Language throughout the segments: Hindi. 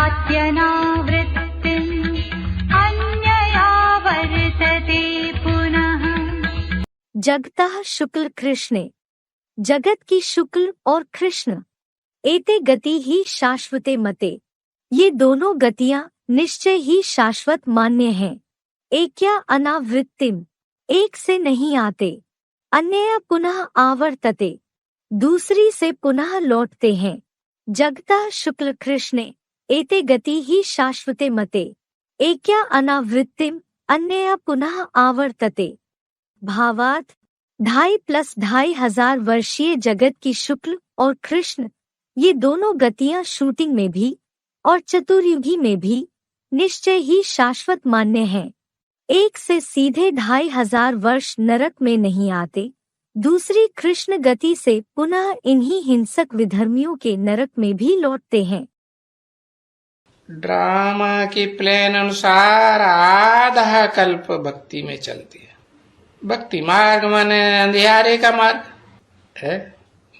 अन्यया वर्तते पुनः। जगतः शुक्ल कृष्णे, जगत की शुक्ल और कृष्ण एते गति ही शाश्वते मते, ये दोनों गतियां निश्चय ही शाश्वत मान्य हैं। एकया अनावृत्तिम, एक से नहीं आते, अन्य पुनः आवर्तते, दूसरी से पुनः लौटते हैं। जगतः शुक्ल कृष्णे एते गति ही शाश्वते मते, एकया अनावृत्तिम अन्य पुनः आवर्तते। भावार्थ 2.5 + 2.5 वर्षीय जगत की शुक्ल और कृष्ण ये दोनों गतियां शूटिंग में भी और चतुर्युगी में भी निश्चय ही शाश्वत मान्य हैं। एक से सीधे 2.5 वर्ष नरक में नहीं आते, दूसरी कृष्ण गति से पुनः इन्हीं हिंसक विधर्मियों के नरक में भी लौटते हैं। ड्रामा के प्लान अनुसार आधा कल्प भक्ति में चलती है। भक्ति मार्ग माने अंधियारे का मार्ग है।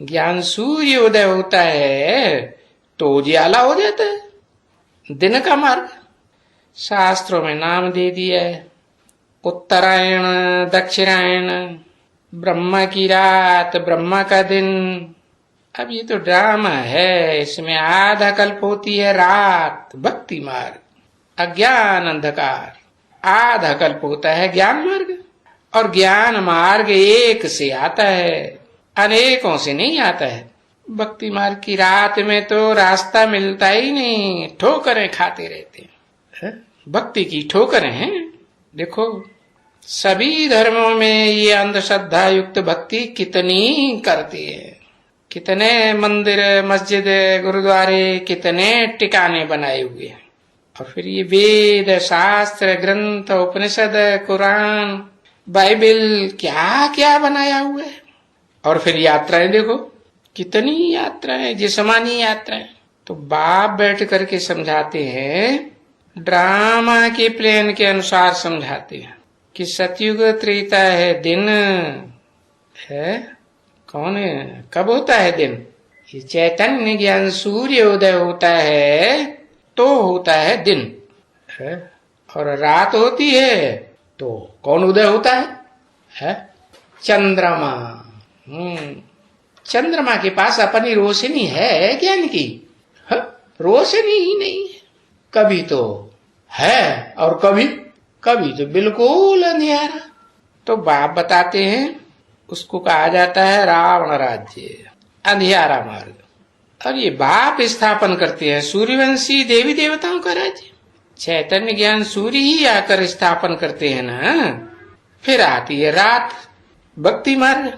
ज्ञान सूर्य उदय होता है तो उजियाला हो जाता है, दिन का मार्ग। शास्त्रों में नाम दे दिया है, उत्तरायण दक्षिणायन, ब्रह्मा की रात ब्रह्मा का दिन। अब ये तो ड्रामा है, इसमें आधा कल्प होती है रात भक्ति मार्ग, अज्ञान अंधकार। आधा कल्प होता है ज्ञान मार्ग, और ज्ञान मार्ग एक से आता है, अनेकों से नहीं आता है। भक्ति मार्ग की रात में तो रास्ता मिलता ही नहीं, ठोकरें खाते रहते हैं। भक्ति की ठोकरें हैं। देखो सभी धर्मों में ये अंधश्रद्धा युक्त भक्ति कितनी करती है। कितने मंदिर मस्जिद गुरुद्वारे, कितने टिकाने बनाए हुए हैं। और फिर ये वेद शास्त्र ग्रंथ उपनिषद कुरान बाइबल क्या क्या बनाया हुआ है। और फिर यात्राएं देखो, कितनी यात्राएं, जिस्मानी यात्राएं। तो बाप बैठ करके समझाते हैं, ड्रामा के प्लान के अनुसार समझाते हैं कि सतयुग त्रेता है, दिन है। कौन है, कब होता है दिन? ये चैतन्य ज्ञान सूर्य उदय होता है तो होता है दिन है। और रात होती है तो कौन उदय होता है? चंद्रमा। चंद्रमा के पास अपनी रोशनी है ज्ञान की? रोशनी ही नहीं है। कभी तो है और कभी कभी तो बिल्कुल अंधियारा। तो बाप बताते हैं उसको कहा जाता है रावण राज्य, अंधियारा मार्ग। और ये बाप स्थापन करते हैं सूर्यवंशी देवी देवताओं का राज्य। चैतन्य ज्ञान सूर्य ही आकर स्थापन करते हैं ना। फिर आती है रात भक्ति मार्ग,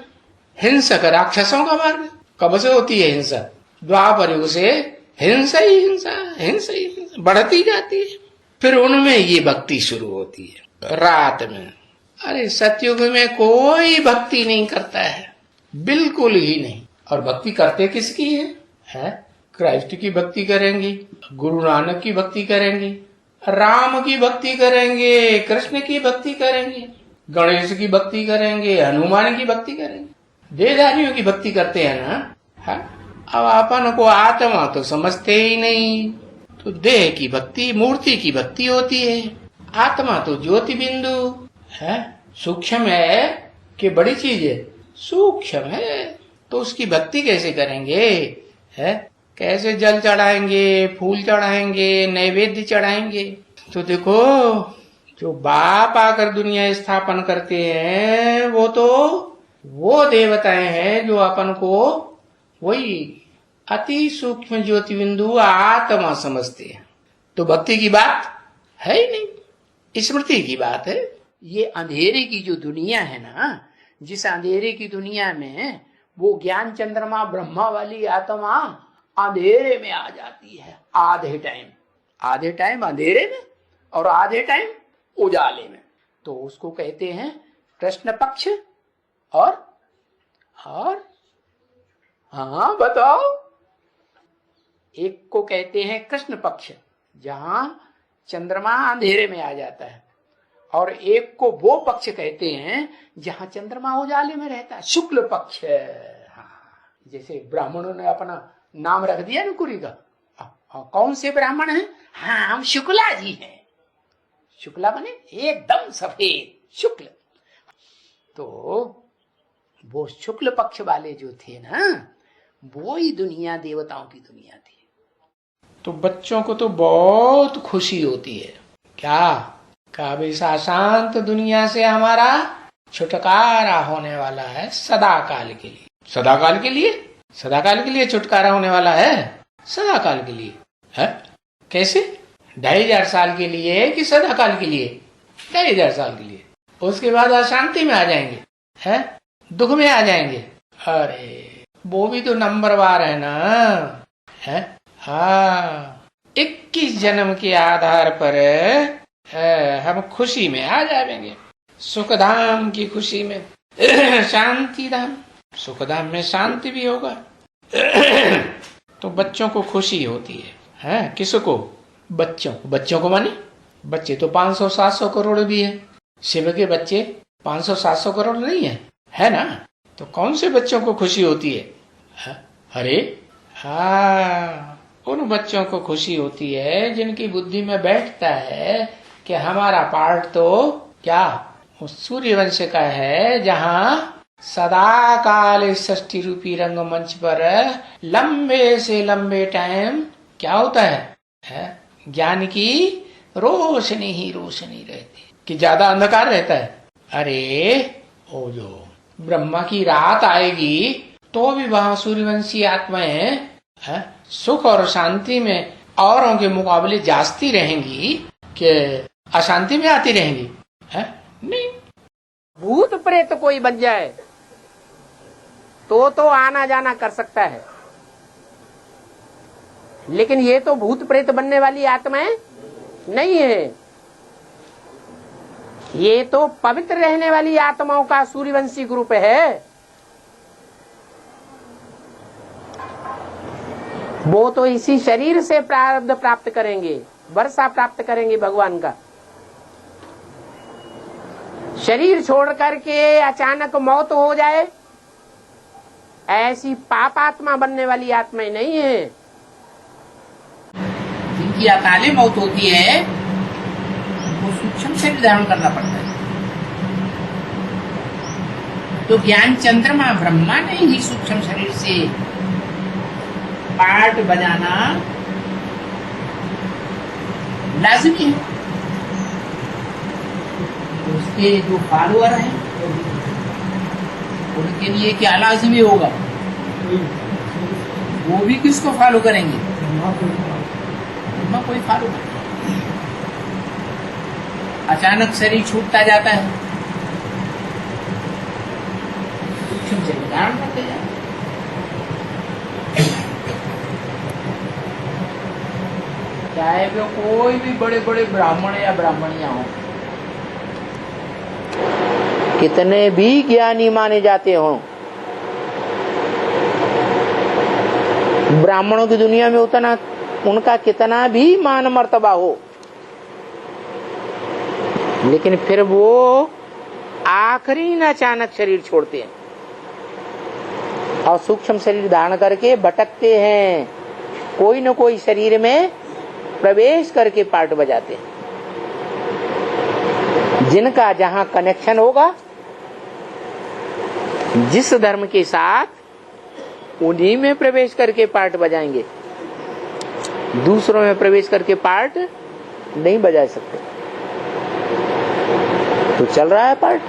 हिंसक राक्षसों का मार्ग। कब से होती है हिंसा? द्वापर युग से हिंसा ही हिंसा, हिंसा ही हिंसा बढ़ती जाती है। फिर उनमें ये भक्ति शुरू होती है रात में। अरे सतयुग में कोई भक्ति नहीं करता है, बिल्कुल ही नहीं। और भक्ति करते किसकी है? क्राइस्ट की भक्ति करेंगे, गुरु नानक की भक्ति करेंगे, राम की भक्ति करेंगे, कृष्ण की भक्ति करेंगे, गणेश की भक्ति करेंगे, हनुमान की भक्ति करेंगे, देवदारियों की भक्ति करते हैं ना। अब अपन को आत्मा तो समझते ही नहीं, तो देह की भक्ति, मूर्ति की भक्ति होती है। आत्मा तो ज्योति बिंदु है, सूक्ष्म है कि बड़ी चीज है? सूक्ष्म है। तो उसकी भक्ति कैसे करेंगे? है कैसे जल चढ़ाएंगे, फूल चढ़ाएंगे, नैवेद्य चढ़ाएंगे? तो देखो जो बाप आकर दुनिया स्थापन करते हैं वो देवताएं हैं जो अपन को वही अति सूक्ष्म ज्योति बिंदु आत्मा समझते हैं। तो भक्ति की बात है ही नहीं, स्मृति की बात है। ये अंधेरे की जो दुनिया है ना, जिस अंधेरे की दुनिया में वो ज्ञान चंद्रमा ब्रह्मा वाली आत्मा अंधेरे में आ जाती है। आधे टाइम अंधेरे में और आधे टाइम उजाले में। तो उसको कहते हैं कृष्ण पक्ष। और हाँ बताओ, एक को कहते हैं कृष्ण पक्ष जहां चंद्रमा अंधेरे में आ जाता है, और एक को वो पक्ष कहते हैं जहां चंद्रमा उजाले में रहता है, शुक्ल पक्ष। जैसे ब्राह्मणों ने अपना नाम रख दिया ना कुरी का। कौन से ब्राह्मण हैं? हाँ हम शुक्ला जी हैं। शुक्ला बने एकदम सफेद शुक्ल। तो वो शुक्ल पक्ष वाले जो थे ना, वो ही दुनिया देवताओं की दुनिया थी। तो बच्चों को तो बहुत खुशी होती है। क्या इस अशांत दुनिया से हमारा छुटकारा होने वाला है सदा काल के लिए। सदा काल के लिए, सदा काल के लिए छुटकारा होने वाला है। सदा काल के लिए है? कैसे? 2500 साल के लिए कि सदा काल के लिए? 2500 साल के लिए। उसके बाद अशांति में आ जाएंगे, है? दुख में आ जाएंगे। अरे वो भी तो नंबरवार है ना, है? हाँ, 21 जन्म के आधार पर हम खुशी में आ जाएंगे, सुखधाम की खुशी में। शांति धाम, सुखधाम में शांति भी होगा। तो बच्चों को खुशी होती है? किसको? बच्चों को माने बच्चे तो 500-700 करोड़ भी है। शिव के बच्चे 500-700 करोड़ नहीं है ना? तो कौन से बच्चों को खुशी होती है? अरे हाँ, उन बच्चों को खुशी होती है जिनकी बुद्धि में बैठता है कि हमारा पार्ट तो क्या उस सूर्यवंश का है, जहाँ सदा काल षष्ठी रूपी रंगमंच पर लंबे से लंबे टाइम क्या होता है? ज्ञान की रोशनी ही रोशनी रहती है कि ज्यादा अंधकार रहता है। अरे ओ जो ब्रह्मा की रात आएगी तो भी वहां सूर्यवंशी आत्माएं सुख और शांति में औरों के मुकाबले जास्ती रहेंगी कि अशांति में आती रहेंगी? नहीं। भूत प्रेत कोई बन जाए तो आना जाना कर सकता है, लेकिन ये तो भूत प्रेत बनने वाली आत्माएं नहीं है। ये तो पवित्र रहने वाली आत्माओं का सूर्यवंशी ग्रुप है। वो तो इसी शरीर से प्रारब्ध प्राप्त करेंगे, वर्षा प्राप्त करेंगे भगवान का। शरीर छोड़ करके अचानक मौत हो जाए, ऐसी पापात्मा बनने वाली आत्माएं नहीं है। जिनकी अकाले मौत होती है वो सूक्ष्म शरीर धारण करना पड़ता है। तो ज्ञान चंद्रमा ब्रह्मा ने ही सूक्ष्म शरीर से पार्ट बजाना लाजमी है। उसके जो फॉलोअर हैं उनके लिए क्या लाजमी होगा? वो भी किसको फॉलो करेंगे? कोई फॉलो नहीं। अचानक शरीर छूटता जाता है, सूक्ष्म शरीर धारण करते जाते। चाहे वो कोई भी बड़े बड़े ब्राह्मण या ब्राह्मणियां हो, कितने भी ज्ञानी माने जाते हों, ब्राह्मणों की दुनिया में उतना उनका कितना भी मान मर्तबा हो, लेकिन फिर वो आखिरी न अचानक शरीर छोड़ते हैं और सूक्ष्म शरीर धारण करके भटकते हैं, कोई न कोई शरीर में प्रवेश करके पार्ट बजाते हैं। जिनका जहां कनेक्शन होगा जिस धर्म के साथ, उन्हीं में प्रवेश करके पार्ट बजाएंगे, दूसरों में प्रवेश करके पार्ट नहीं बजा सकते। तो चल रहा है पार्ट।